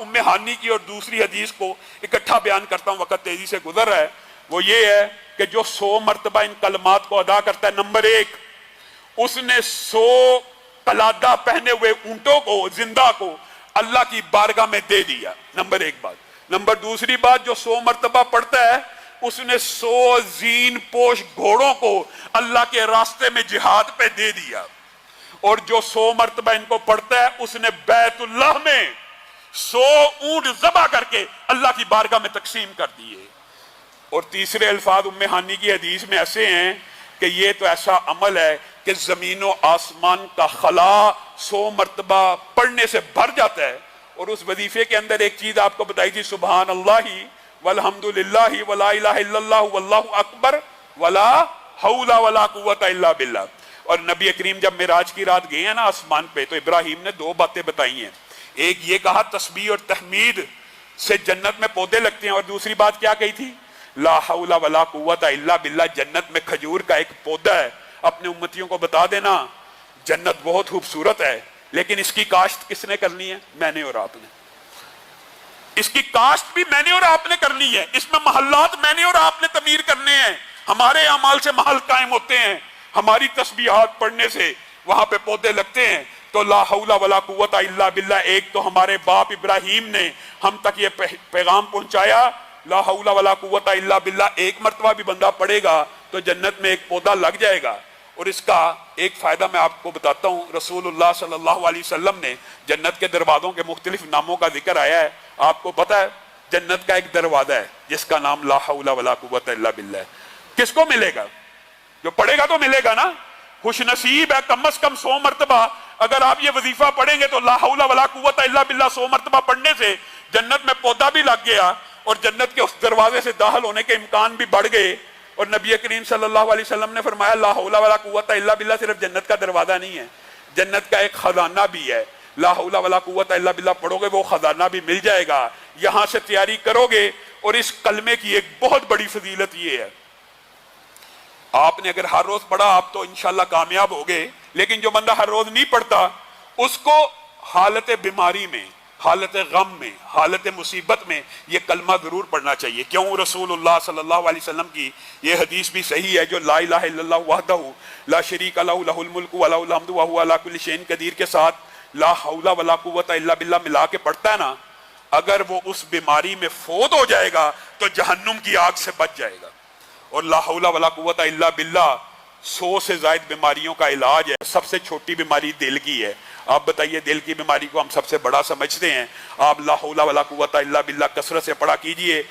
उम्मे हानी की और दूसरी हदीस को इकट्ठा बयान करता हूँ, वक्त तेजी से गुजर रहा है। वो ये है कि जो 100 मरतबा इन कलमात को अदा करता है, नंबर 1 उसने 100 कलादा पहने हुए ऊंटों को, जिंदा को अल्लाह की बारगाह में दे दिया, नंबर 1 बात। नंबर दूसरी बात, जो 100 मरतबा पढ़ता है उसने 100 जीन पोश घोड़ों को अल्लाह के रास्ते में जिहाद पे दे दिया। और जो 100 मरतबा इनको पढ़ता है उसने बैतुल्लाह में 100 ऊंट ज़बह करके अल्लाह की बारगाह में तकसीम कर दिए। और तीसरे अल्फाज उम्मे हानी की हदीस में ऐसे हैं कि ये तो ऐसा अमल है कि जमीन और आसमान का खला 100 मरतबा पढ़ने से भर जाता है। और उस वजीफे के अंदर एक चीज आपको बताई थी, सुभान अल्लाही वल्हम्दुलिल्लाहि वला इलाहा इल्लल्लाहु वल्लाहु अकबर वला हौला वला कुव्वता इल्ला बिल्लाह। और नबी करीम जब मेराज की रात गए हैं ना आसमान पे, तो इब्राहिम ने 2 बातें बताई हैं। एक ये कहा तस्बीह और तहमीद से जन्नत में पौधे लगते हैं, और दूसरी बात क्या कही थी, ला हौला वला कुव्वता इल्ला बिल्लाह। जन्नत में खजूर का एक पौधा है, अपने उम्मतियों को बता देना जन्नत बहुत खूबसूरत है, लेकिन इसकी काश्त किसने करनी है, मैंने और आपने। इसकी काश्त भी मैंने और आपने करनी है, इसमें महल्लात मैंने और आपने तमीर करने हैं। हमारे अमाल से महल कायम होते हैं, हमारी तस्बीहात पढ़ने से वहां पे पौधे लगते हैं। तो ला हौला वला कुव्वता इल्ला बिल्लाह, एक तो हमारे बाप इब्राहिम ने हम तक ये पैगाम पहुंचाया, ला हौला वला कुव्वता इल्ला बिल्लाह। एक मरतबा भी बंदा पढ़ेगा तो जन्नत में एक पौधा लग जाएगा। और इसका एक फायदा मैं आपको बताता हूँ, रसूलुल्लाह सल्लल्लाहु अलैहि वसल्लम ने जन्नत के दरवाजों के मुख्तलिफ नामों का जिक्र आया है। आपको पता है जन्नत का एक दरवाजा है जिसका नाम ला हौला वला कुव्वता इल्ला बिल्लाह। किसको मिलेगा, जो पढ़ेगा तो मिलेगा ना। खुश नसीब है, कम से कम 100 मरतबा अगर आप ये वजीफा पढ़ेंगे तो ला हौला वला कुव्वता इल्ला बिल्लाह 100 मरतबा पढ़ने से जन्नत में पौधा भी लग गया और जन्नत के उस दरवाजे से दाखिल होने के इम्कान भी बढ़ गए। और नबी करीम सल्लल्लाहु अलैहि वसल्लम ने फरमाया ला हौला वला कुव्वता इल्ला बिल्लाह सिर्फ जन्नत का दरवाजा नहीं है, जन्नत का एक खजाना भी है। ला हौला वला कुव्वता इल्ला बिल्लाह पढ़ोगे वो खजाना भी मिल जाएगा। यहां से तैयारी करोगे। और इस कलमे की एक बहुत बड़ी फजीलत ये है, आपने अगर हर रोज पढ़ा आप तो इंशाल्लाह कामयाब हो गए, लेकिन जो बंदा हर रोज नहीं पढ़ता उसको हालत बीमारी में, हालत गम में, हालत मुसीबत में ये कलमा जरूर पढ़ना चाहिए। क्यों, रसूलुल्लाह सल्लल्लाहु अलैहि वसल्लम की ये हदीस भी सही है, जो ला इलाहा इल्लल्लाह वहदहु ला शरीका लहु लहुल मुल्कु व लहुल हम्दु व हुवा अला कुल्लि शैइन कदीर के साथ ला हौला वला कुव्वता इल्ला बिल्लाह मिला के पढ़ता है ना, अगर वो उस बीमारी में फौत हो जाएगा तो जहन्नुम की आग से बच जाएगा। और ला हौला वला कुव्वता इल्ला बिल्लाह 100 से ज्यादा बीमारियों का इलाज है। सबसे छोटी बीमारी दिल की है। आप बताइए, दिल की बीमारी को हम सबसे बड़ा समझते हैं। आप ला हौला वला कुव्वता इल्ला बिल्लाह कसरत से पढ़ा कीजिए,